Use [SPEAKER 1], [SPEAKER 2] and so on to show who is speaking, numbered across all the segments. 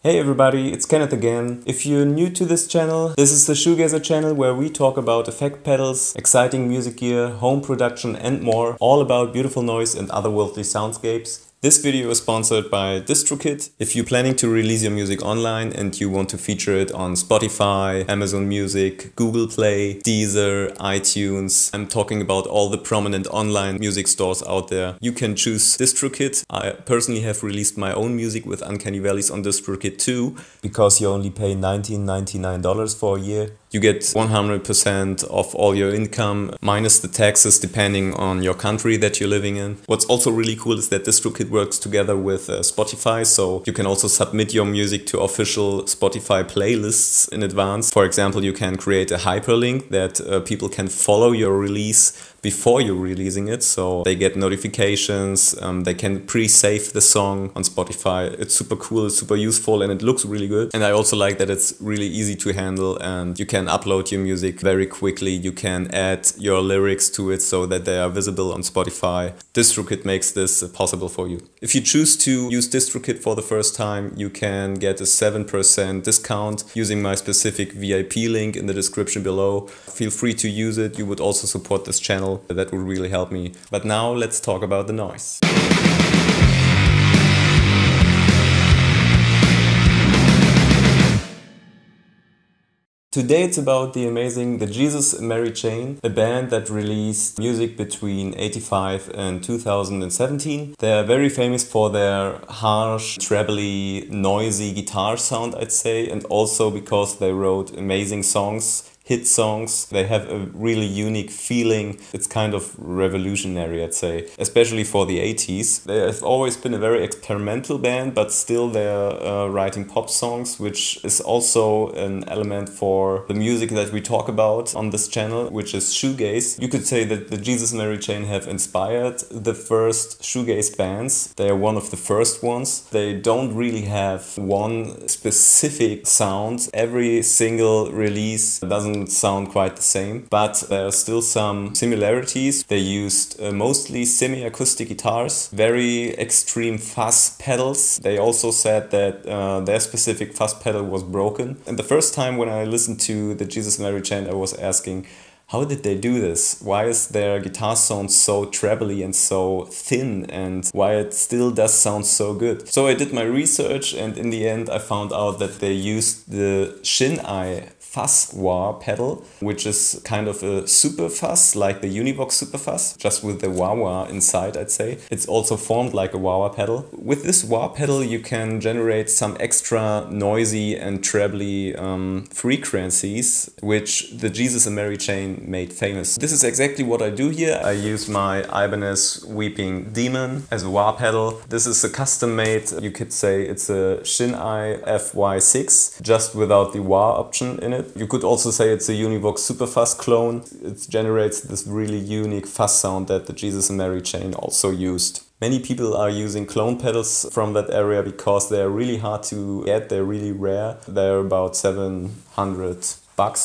[SPEAKER 1] Hey everybody, it's Kenneth again. If you're new to this channel, this is the SHOEGAZER channel where we talk about effect pedals, exciting music gear, home production and more, all about beautiful noise and otherworldly soundscapes. This video is sponsored by DistroKid. If you're planning to release your music online and you want to feature it on Spotify, Amazon Music, Google Play, Deezer, iTunes, I'm talking about all the prominent online music stores out there, you can choose DistroKid. I personally have released my own music with Unkenny Valleys on DistroKid too, because you only pay $19.99 for a year. You get 100% of all your income, minus the taxes depending on your country that you're living in. What's also really cool is that DistroKid works together with Spotify, so you can also submit your music to official Spotify playlists in advance. For example, you can create a hyperlink that people can follow your release before you're releasing it, so they get notifications, they can pre-save the song on Spotify. It's super cool, it's super useful, and it looks really good. And I also like that it's really easy to handle and you can upload your music very quickly. You can add your lyrics to it so that they are visible on Spotify. DistroKid makes this possible for you. If you choose to use DistroKid for the first time, you can get a 7% discount using my specific VIP link in the description below. Feel free to use it. You would also support this channel. That would really help me. But now let's talk about the noise. Today it's about the amazing The Jesus and Mary Chain, a band that released music between 85 and 2017. They're very famous for their harsh, trebly, noisy guitar sound, I'd say, and also because they wrote amazing songs. Hit songs. They have a really unique feeling. It's kind of revolutionary, I'd say, especially for the 80s. They have always been a very experimental band, but still they're writing pop songs, which is also an element for the music that we talk about on this channel, which is shoegaze. You could say that the Jesus and Mary Chain have inspired the first shoegaze bands. They are one of the first ones. They don't really have one specific sound. Every single release doesn't sound quite the same, but there are still some similarities. They used mostly semi-acoustic guitars, very extreme fuzz pedals. They also said that their specific fuzz pedal was broken. And the first time when I listened to the Jesus Mary Chain, I was asking, how did they do this? Why is their guitar sound so trebly and so thin, and why it still does sound so good? So I did my research, and in the end I found out that they used the Shin-Ei Fuzz Wah pedal, which is kind of a Superfuzz, like the Univox Superfuzz, just with the wah-wah inside, I'd say. It's also formed like a wah-wah pedal. With this wah pedal you can generate some extra noisy and trebly frequencies, which the Jesus and Mary Chain made famous. This is exactly what I do here. I use my Ibanez Weeping Demon as a wah pedal. This is a custom made, you could say it's a Shin-Ei FY6, just without the wah option in it. You could also say it's a Univox Superfuzz clone. It generates this really unique fuzz sound that the Jesus and Mary Chain also used. Many people are using clone pedals from that area because they're really hard to get, they're really rare. They're about $700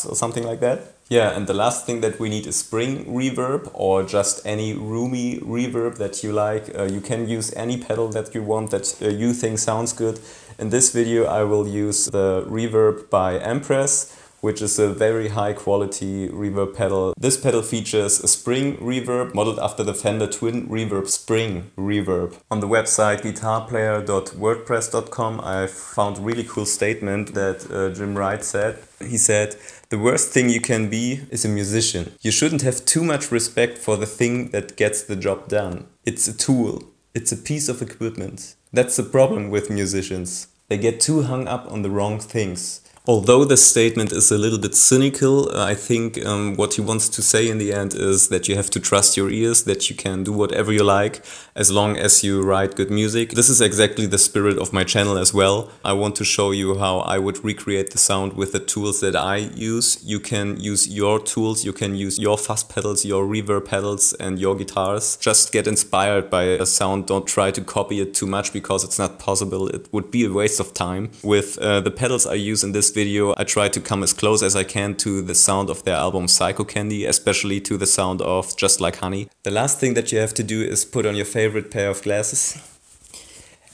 [SPEAKER 1] or something like that. Yeah, and the last thing that we need is spring reverb, or just any roomy reverb that you like. You can use any pedal that you want that you think sounds good. In this video I will use the Reverb by Empress, which is a very high quality reverb pedal. This pedal features a spring reverb modeled after the Fender Twin Reverb Spring Reverb. On the website guitarplayer.wordpress.com I found a really cool statement that Jim Wright said. He said, "The worst thing you can be is a musician. You shouldn't have too much respect for the thing that gets the job done. It's a tool. It's a piece of equipment." That's the problem with musicians. They get too hung up on the wrong things. Although this statement is a little bit cynical, I think what he wants to say in the end is that you have to trust your ears, that you can do whatever you like as long as you write good music. This is exactly the spirit of my channel as well. I want to show you how I would recreate the sound with the tools that I use. You can use your tools, you can use your fuzz pedals, your reverb pedals and your guitars. Just get inspired by a sound, don't try to copy it too much because it's not possible. It would be a waste of time. With the pedals I use in this video, I try to come as close as I can to the sound of their album Psycho Candy, especially to the sound of Just Like Honey. The last thing that you have to do is put on your favorite pair of glasses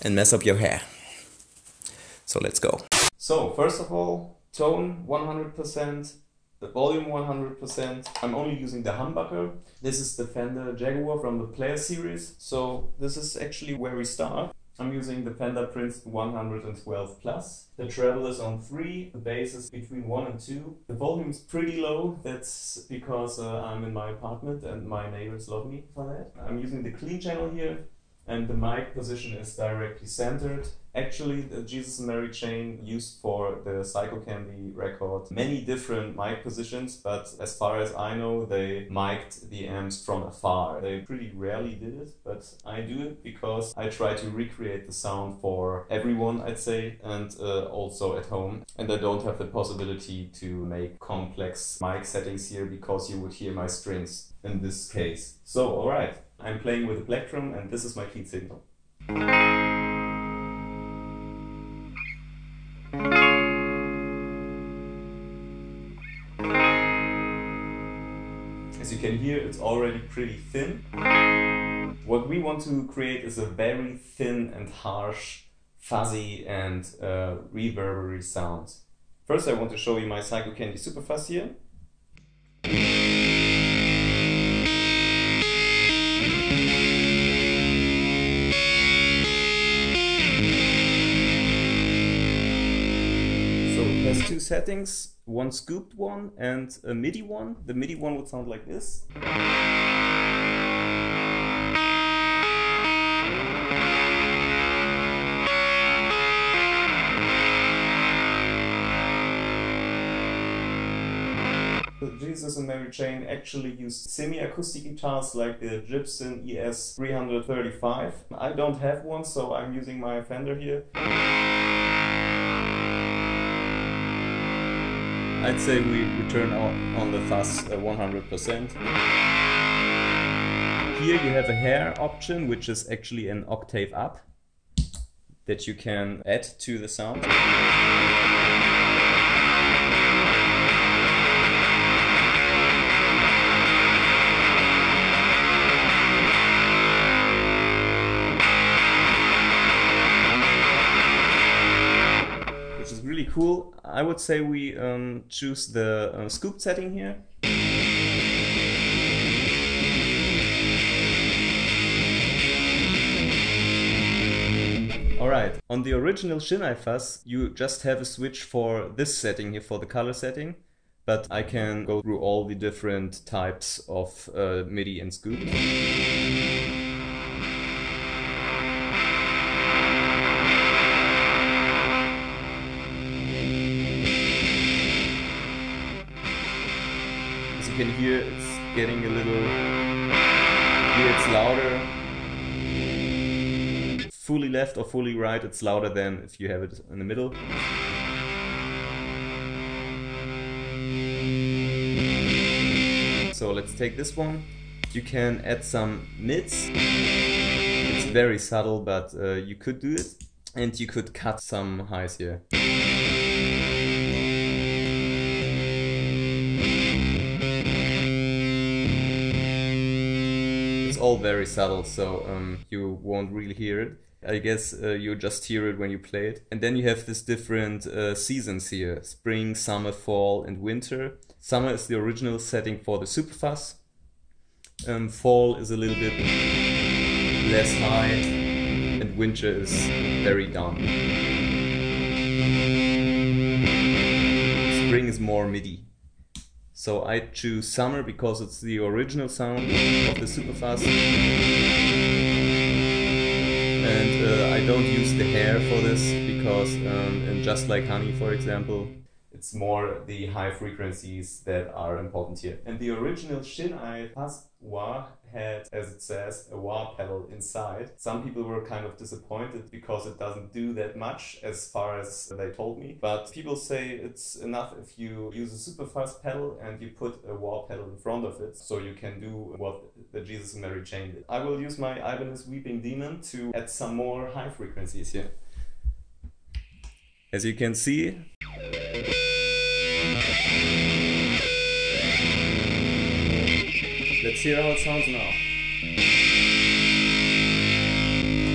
[SPEAKER 1] and mess up your hair. So let's go. So first of all, tone 100%, the volume 100%. I'm only using the humbucker. This is the Fender Jaguar from the Player series. So this is actually where we start. I'm using the Fender Princeton 112 Plus. The treble is on 3, the bass is between 1 and 2. The volume is pretty low, that's because I'm in my apartment and my neighbors love me for that. I'm using the clean channel here, and the mic position is directly centered. Actually, the Jesus and Mary Chain used for the Psycho Candy record many different mic positions, but as far as I know, they mic'd the amps from afar. They pretty rarely did it, but I do it because I try to recreate the sound for everyone, I'd say, and also at home. And I don't have the possibility to make complex mic settings here because you would hear my strings in this case. So, alright, I'm playing with the plectrum and this is my key signal. As you can hear, it's already pretty thin. What we want to create is a very thin and harsh, fuzzy and reverbery sound. First I want to show you my Psycho Candy Superfuzz here. There's 2 settings, one scooped one and a MIDI one. The MIDI one would sound like this. The Jesus and Mary Chain actually used semi-acoustic guitars like the Gibson ES335. I don't have one, so I'm using my Fender here. I'd say we turn on the fuzz 100%. Here you have a hair option, which is actually an octave up that you can add to the sound. Which is really cool. I would say we choose the scoop setting here. Alright, on the original Shin-Ei Fuzz you just have a switch for this setting here, for the color setting, but I can go through all the different types of MIDI and scoop. You can hear it's getting a little, here it's louder, fully left or fully right, it's louder than if you have it in the middle. So let's take this one. You can add some mids, it's very subtle but you could do it, and you could cut some highs here. All very subtle, so you won't really hear it. I guess you just hear it when you play it. And then you have this different seasons here: spring, summer, fall and winter. Summer is the original setting for the Superfuzz. Fall is a little bit less high and winter is very down. Spring is more MIDI. So I choose summer because it's the original sound of the Superfuzz. And I don't use the hair for this because in Just Like Honey, for example, it's more the high frequencies that are important here. And the original Shin-Ei Fuzz Wah had, as it says, a wah pedal inside. Some people were kind of disappointed because it doesn't do that much as far as they told me. But people say it's enough if you use a Superfuzz pedal and you put a wah pedal in front of it, so you can do what the Jesus and Mary Chain did. I will use my Ibanez Weeping Demon to add some more high frequencies here. As you can see, let's hear how it sounds now.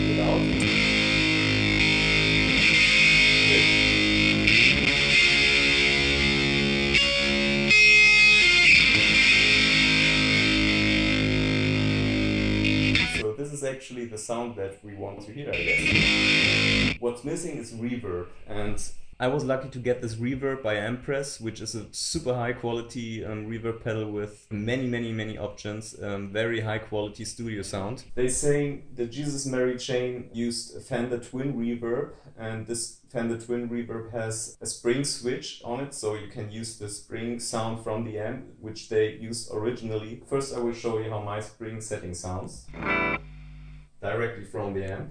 [SPEAKER 1] Without. With. is actually the sound that we want to hear, I guess. What's missing is reverb, and I was lucky to get this reverb by Empress, which is a super high quality reverb pedal with many options, very high quality studio sound. They say the Jesus Mary chain used a Fender twin reverb, and this Fender twin reverb has a spring switch on it, so you can use the spring sound from the amp, which they used originally. First I will show you how my spring setting sounds directly from the amp.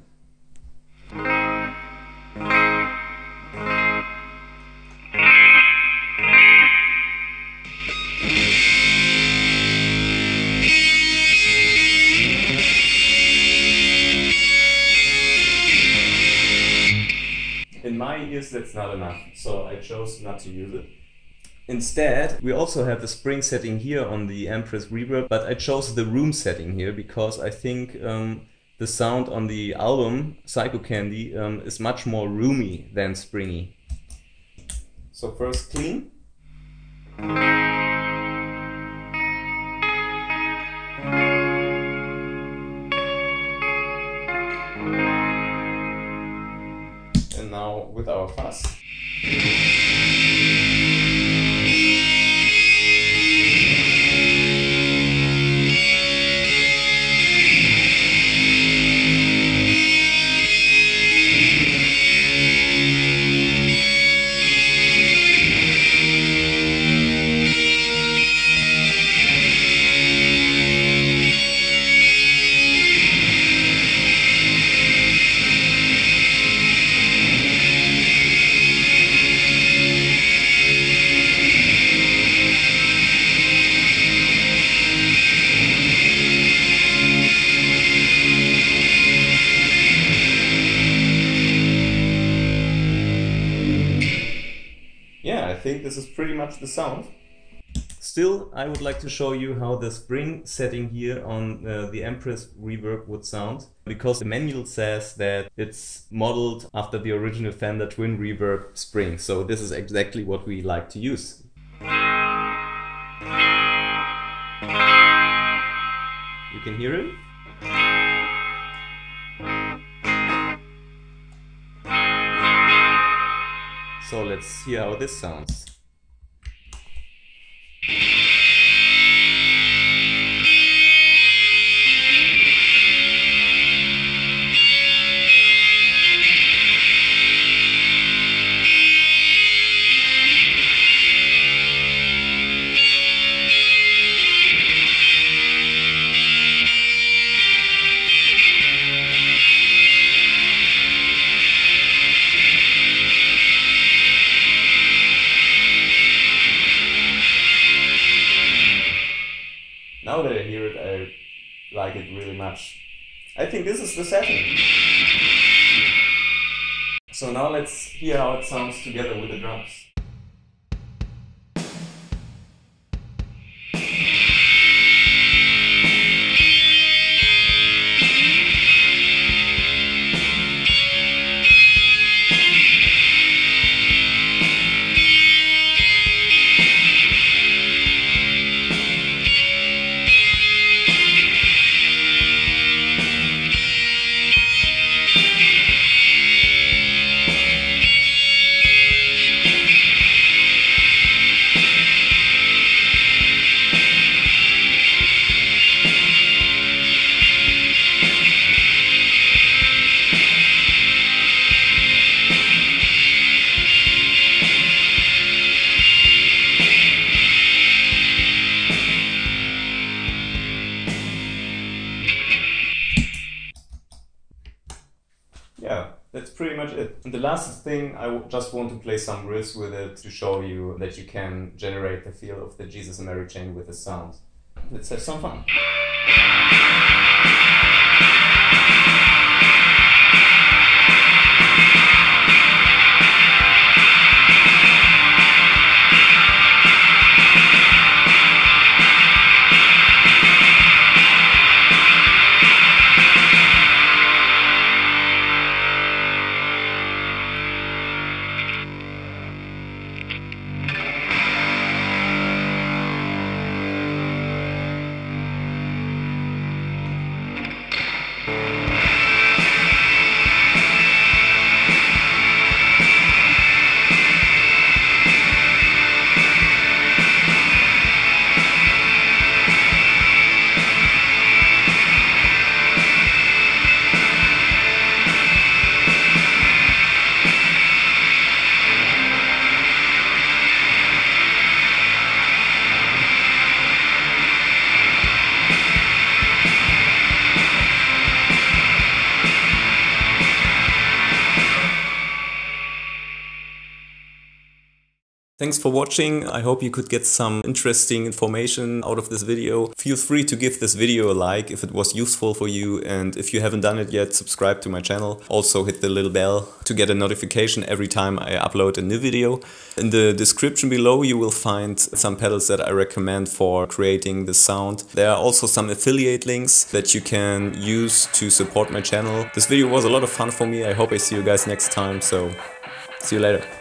[SPEAKER 1] In my ears that's not enough, so I chose not to use it. Instead, we also have the spring setting here on the Empress reverb, but I chose the room setting here because I think the sound on the album, Psycho Candy, is much more roomy than springy. So first clean. And now with our fuzz. I think this is pretty much the sound. Still, I would like to show you how the spring setting here on the Empress reverb would sound, because the manual says that it's modeled after the original Fender twin reverb spring, so this is exactly what we like to use. You can hear it? So let's hear how this sounds. Now that I hear it, I like it really much. I think this is the setting. So now let's hear how it sounds together with the drums. Yeah, that's pretty much it. And the last thing, I just want to play some riffs with it to show you that you can generate the feel of the Jesus and Mary chain with the sound. Let's have some fun. Thanks for watching. I hope you could get some interesting information out of this video. Feel free to give this video a like if it was useful for you, and if you haven't done it yet, subscribe to my channel. Also hit the little bell to get a notification every time I upload a new video. In the description below you will find some pedals that I recommend for creating the sound. There are also some affiliate links that you can use to support my channel. This video was a lot of fun for me. I hope I see you guys next time, so see you later.